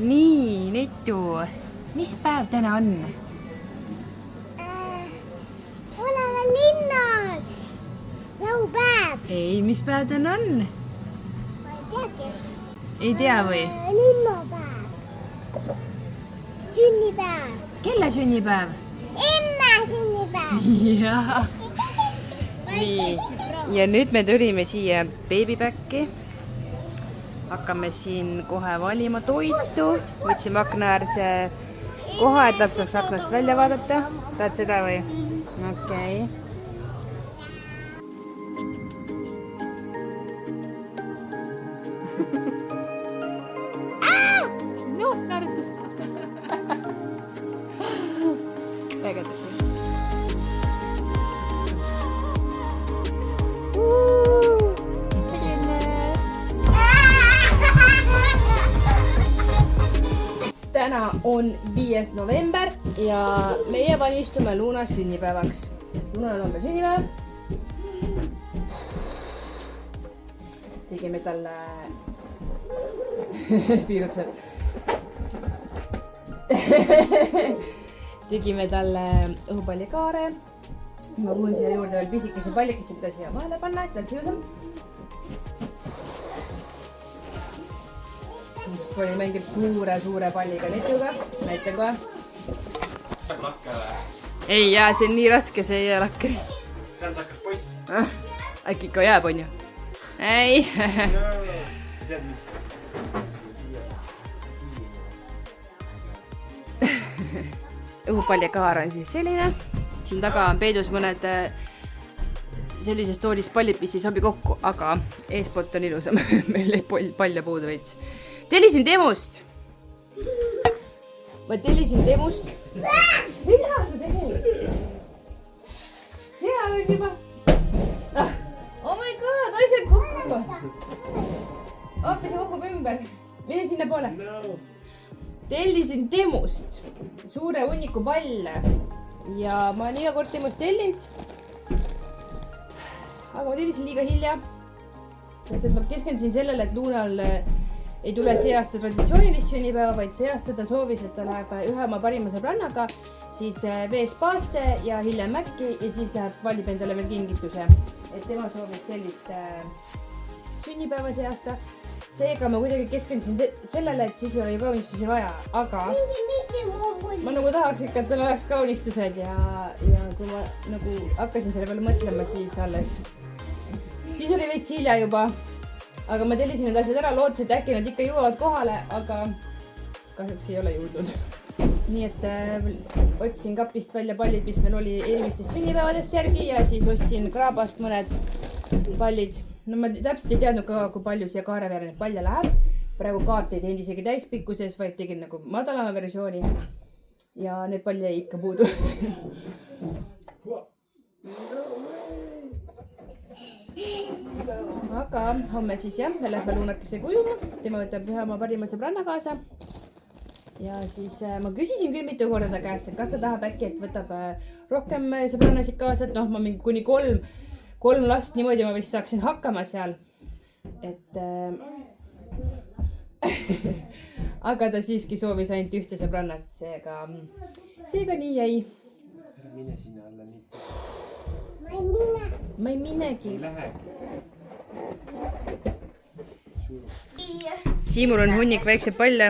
Nii, Netu, mis päev täna on? Oleme linnas. Laupäev. Ei, mis päev täna on? Ma ei teagi. Ei tea või? Linnapäev. Sünnipäev. Kelle sünnipäev? Emme sünnipäev. Jaa. Nii, ja nüüd me tulime siia beebibäkki. Hakkame siin kohe valima toitu. Võtsime akna äärse koha, et laps saaks aknast välja vaadata. Tahad seda või? Okei. No, naeratas. Ägedalt. Täna on 5. november ja meie valmistume Luna sünnipäevaks. Sest Lunal on sünnipäev. Tegime talle piirupsed. Tegime talle õhupallikaare. Ma puhun siia juurde veel pisikese pallikese, mida siia vahele panna, et oleks ilusam. Poli mängib suure palliga Netuga. Näitan kohe. Ei jää, see on nii raske, see ei jää lakkeri. See on sakkas poiss. Äkki ikka jääb, on ju? Ei. Tead mis? Õhupallikaar on siis selline. Siin taga on peidus mõned sellises toolis pallid, mis ei sobi kokku, aga eespoolt on ilusam. Meil ei palja puudu veits. Tellisin Temust. Ma tellisin Temust. Mida sa teed? Seal on juba. Oh my god, asjad kukkuvad. Hoopis see kukkub ümber. Mine sinna poole. Tellisin Temust suure hunniku palle. Ja ma olen iga kord Temust tellinud. Aga ma tellisin liiga hilja. Sest et ma keskendusin sellele, et Lunal ei tule see aasta traditsioonilist sünnipäeva, vaid see aasta ta soovis, et ta läheb ühe oma parima sõbrannaga siis veespaasse ja hiljem Mäkki ja siis läheb valib endale veel kingituse. Et tema soovis sellist sünnipäeva see aasta. Seega ma kuidagi keskendusin sellele, et siis ei ole kaunistusi vaja, aga ma nagu tahaks ikka, et tal oleks kaunistused ja kui ma nagu hakkasin selle peale mõtlema, siis alles siis oli veits hilja juba. Aga ma tellisin need asjad ära, lootsin, et äkki nad ikka jõuavad kohale, aga kahjuks ei ole jõudnud. Nii et otsin kapist välja pallid, mis meil oli eelmistest sünnipäevadest järgi ja siis ostsin kraabast mõned pallid. No ma täpselt ei teadnud ka, kui palju siia kaare peale neid palle läheb. Praegu kaart ei teinud isegi täispikkuses, vaid tegin nagu madalama versiooni. Ja need palle jäi ikka puudu. Aga homme siis jah, me lähme Lunakese kujuma. Tema võtab ühe oma parima sõbranna kaasa. Ja siis ma küsisin küll mitu korda ta käest, et kas ta tahab äkki, et võtab rohkem sõbrannasid kaasa. Et noh, ma mingi kuni kolm last niimoodi ma vist saaksin hakkama seal. Et aga ta siiski soovis ainult ühte sõbrannat. Seega nii jäi. Mine sinna alla nii. Ma ei minegi. Siimul on hunnik väikseid palle,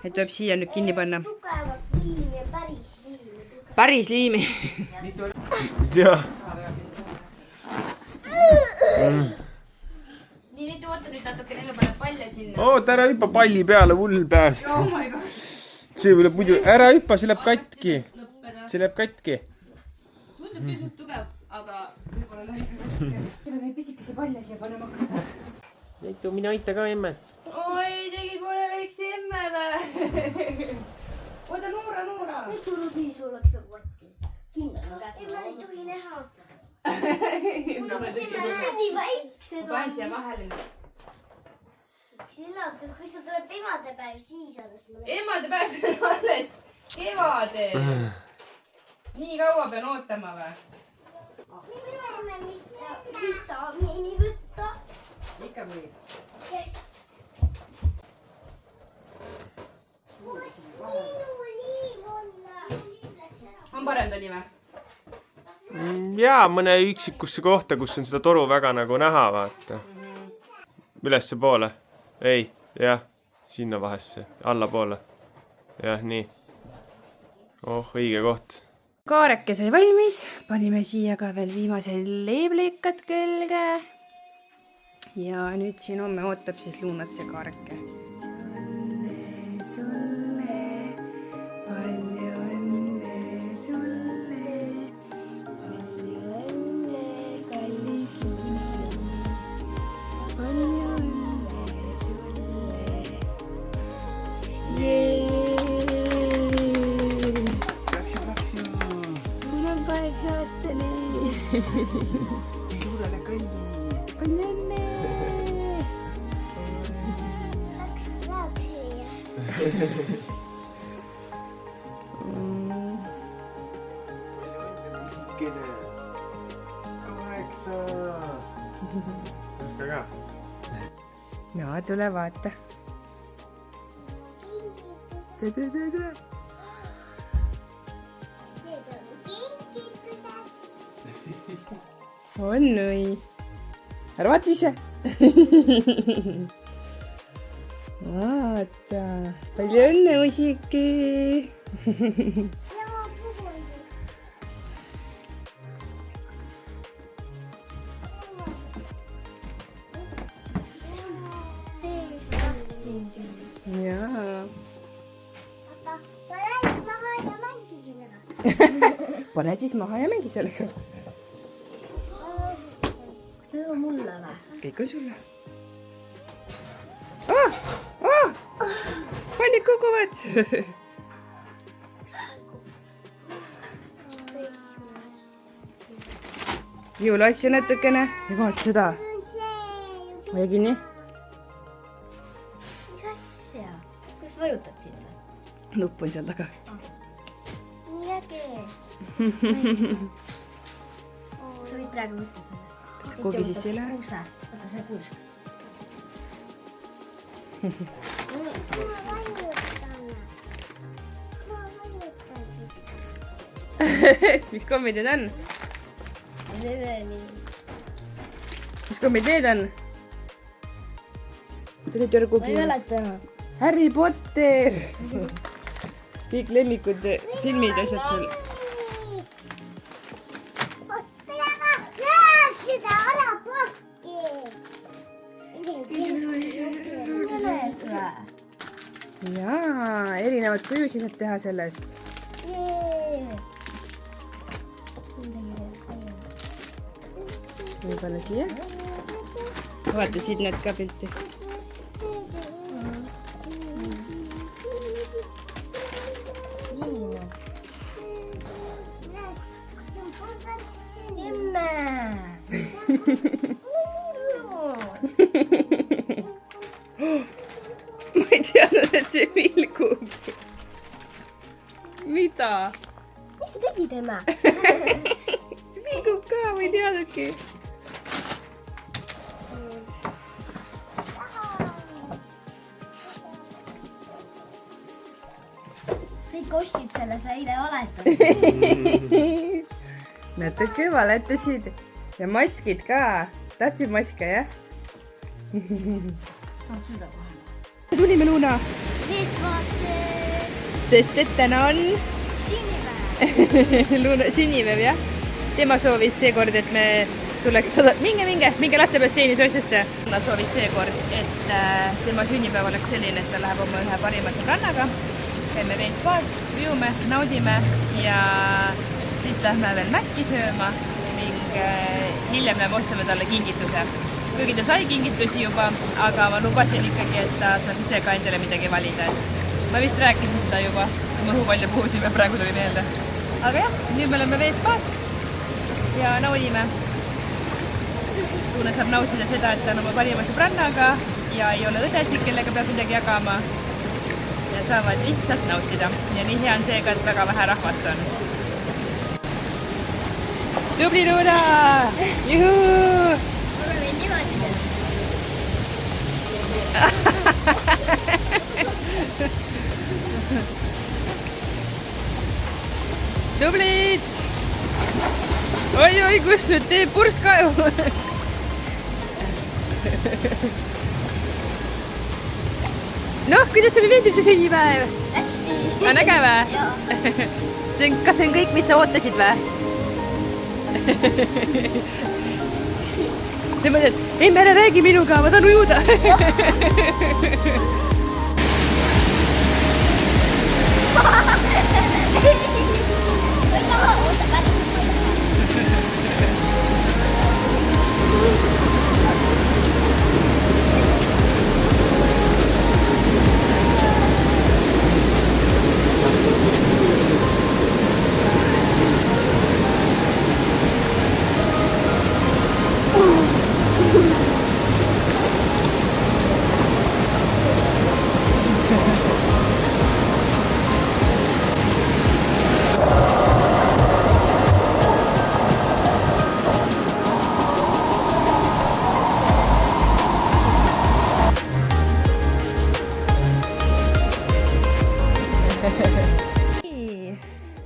et tuleb siia nüüd kinni panna. Päris liimi. Jah. Nii, nüüd oota nüüd natuke, neile paneb palle sinna. Oot, ära hüppa palli peale, hull pääst. Oh my god. See võib muidu, ära hüppa, see läheb katki. See läheb katki. Tundub pisut tugev, aga võib-olla läheb katki. Meil on neid pisikesi palle siia panema hakata. Netu, mine aita ka emmest. Oi, tegid mulle väikse emme või? Oota, Noora. Nüüd tuleb nii suureks peab võtki. Kindlasti käes. Emme ei tohi näha. See nii väiksed on. Panen siia vahele nüüd. Üllatus, kui sul tuleb emadepäev, siis alles ma näen. Emadepäev on alles kevadel. Nii kaua pean ootama või? Me võime vitamiini võtta. Ikka võib. Yes. on parem tuli või? Jaa, mõne üksikusse kohta, kus on seda toru väga nagu näha, vaata. Ülesse poole. Ei, jah, sinna vahesse, alla poole. Jah, nii. Oh, õige koht. Kaareke sai valmis, panime siia ka veel viimased leeblikad külge. Ja nüüd siin homme ootab siis Luunat see kaareke. Õnne sulle, palju õnne sulle, palju õnne, kallis Luuna, palju õnne sulle. Luuna on 8-aastane. Luunale kõlli. Palju õnne. Pisikene. 8. Juska ka. No, tule vaata. Tule. On nii. Ära vaata ise. Vaata. Palju õnne, usiki. Jaa. Pane siis maha ja mängi sellega. See on mulle või? Kõik on sulle. Pannid kukuvad. Jõuluasju natukene. Ja vaata seda. Hoia kinni. Mis asja? Kas vajutad sinna? Nupp on seal taga. Nii äge. Sa võid praegu võtta selle. Kugi siis ei lähe. Kuuse. Võta see kuus. Mis kommid need on? Mis kommid need on? Tuli törgugi. Ma ei mäleta enam. Harry Potter! Kõik lemmikud filmid ja asjad seal. Jaa, erinevad kujusid saab teha sellest. Võib-olla siia. Vaata siit näed ka pilti. Ma ei teadnud, et see vilgub. Mida? Mis sa tegid, emme? Vilgub ka, ma ei teadnudki. Sa ikka ostsid selle, sa eile valetasid. Natuke valetasid. Ja maskid ka. Tahtsid maske, jah? Tahad seda kohe? Tulime, Luuna. Vespaasse. Sest et täna on Sünnipäev. Luuna sünnipäev, jah? Tema soovis seekord, et me tuleks... Minge lastebasseini soossusse. Luuna soovis seekord, et tema sünnipäev oleks selline, et ta läheb oma ühe parima sõbrannaga. Käime veespaas, ujume, naudime ja siis lähme veel mäkki sööma ning hiljem me ostame talle kingituse. Kuigi ta sai kingitusi juba, aga ma lubasin ikkagi, et ta saab ise ka endale midagi valida. Ma vist rääkisin seda juba, kui ma palju puhusime, praegu tuli meelde. Aga jah, nüüd me oleme veespaas ja naudime. Luuna saab nautida seda, et ta on oma parima sõbrannaga ja ei ole õdesid, kellega peab midagi jagama. Ja saavad lihtsalt nautida. Ja nii hea on seega, et väga vähe rahvast on. Tubli Luuna! Juhuu! Mulle veel niimoodi teha. tublid! Oi, kus nüüd teeb purskaju? Noh, kuidas sulle meeldib see sünnipäev? Hästi. On äge vä? Jaa. Kas see on kõik, mis sa ootasid vä? Sa mõtled, ei Mere, räägi minuga, ma tahan ujuda. Või taha, oota, päris.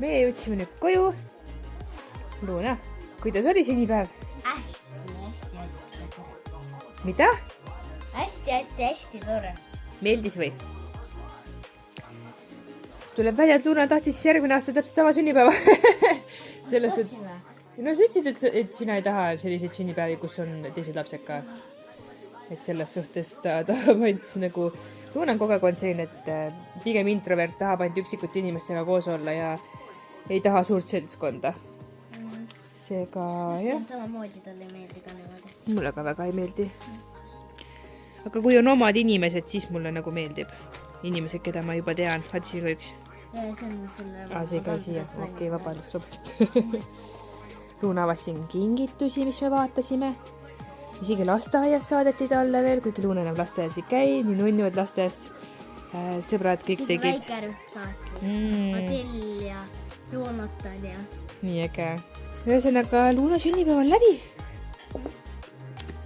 Meie jõudsime nüüd koju. Luuna, kuidas oli sünnipäev? Hästi tore. Mida? Hästi tore. Meeldis või? Tuleb välja, et Luuna tahtis siis järgmine aasta täpselt sama sünnipäeva. Sellest, no sa ütlesid, et sina ei taha selliseid sünnipäevi, kus on teised lapsed ka. Et selles suhtes ta tahab ainult nagu... Luuna on kogu aeg on selline, et pigem introvert tahab ainult üksikute inimestega koos olla ja ei taha suurt seltskonda. Seega, jah. Samamoodi talle ei meeldi ka niimoodi. Mulle ka väga ei meeldi. Aga kui on omad inimesed, siis mulle nagu meeldib. Inimesed, keda ma juba tean. Vaat siin ka üks. Ja see on selle... See ka siia. Okei, vabandust sobast. Luuna avas siin kingitusi, mis me vaatasime. Isegi lasteaias saadeti talle veel, kuigi Luuna enam lasteaias ei käi, nii nunnivad lasteaias. Sõbrad kõik tegid. Väike rühm saati. Adel ja Joonatan ja... Nii äge. Ühesõnaga, Luuna sünnipäev on läbi.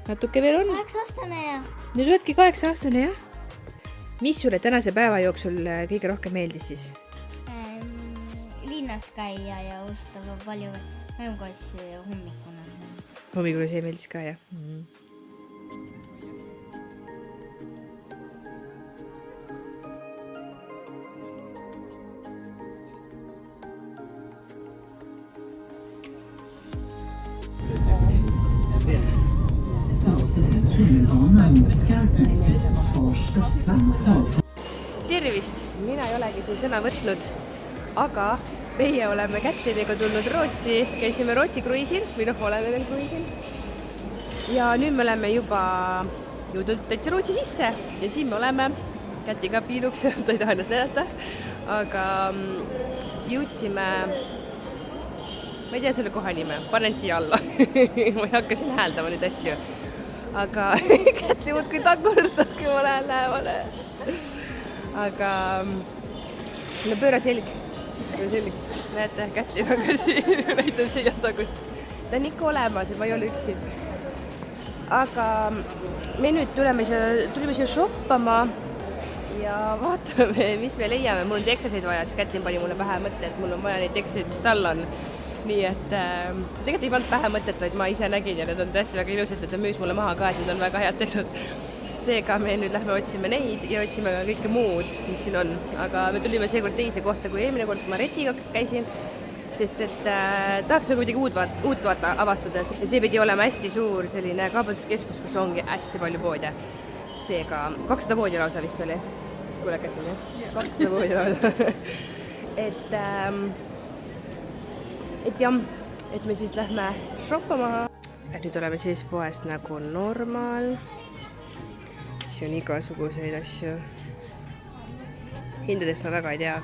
Natuke veel on. 8-aastane ja... Nüüd oledki 8-aastane, jah? Mis sulle tänase päeva jooksul kõige rohkem meeldis siis? Linnas käia ja osta palju mängukassi hommikuna. Hommikuna see meeldis ka, jah? Tervist! Mina ei olegi siin sõna võtnud, aga meie oleme Kätliniga tulnud Rootsi, käisime Rootsi kruiisil, või noh, oleme veel kruiisil. Ja nüüd me oleme juba jõudnud täitsa Rootsi sisse ja siin me oleme Kätliga piiruks, ta ei taha ennast näidata, aga jõudsime, ma ei tea selle koha nime, panen siia alla, ma ei hakka siin hääldama nüüd asju, aga Kätli muudkui tagurdabki, ma lähen lähemale. Aga no pööra selg. Näete, Kätlin on ka siin, näitan siia tagust. Ta on ikka olemas ja ma ei ole üksi. Aga me nüüd tulime siia shoppama ja vaatame, mis me leiame. Mul on teksaseid vaja, siis Kätlin pani mulle pähe mõtte, et mul on vaja neid teksaseid, mis tal on. Nii et tegelikult ei pannud pähe mõtet, vaid ma ise nägin ja need on tõesti väga ilusad, et ta müüs mulle maha ka, et need on väga head teksad. Seega me nüüd lähme otsime neid ja otsime ka kõike muud, mis siin on. Aga me tulime seekord teise kohta, kui eelmine kord ma Retiga käisin, sest et tahaks nagu midagi uut vaata avastada. Ja see pidi olema hästi suur selline kaubanduskeskus, kus ongi hästi palju poode. Seega 200 poodi lausa vist oli. Kuule, Kätlin, jah? 200 poodi lausa. Et jah, et me siis lähme shoppama. Nüüd oleme siis poest nagu normaal. On igasuguseid asju. Hindadest ma väga ei tea.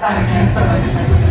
I can't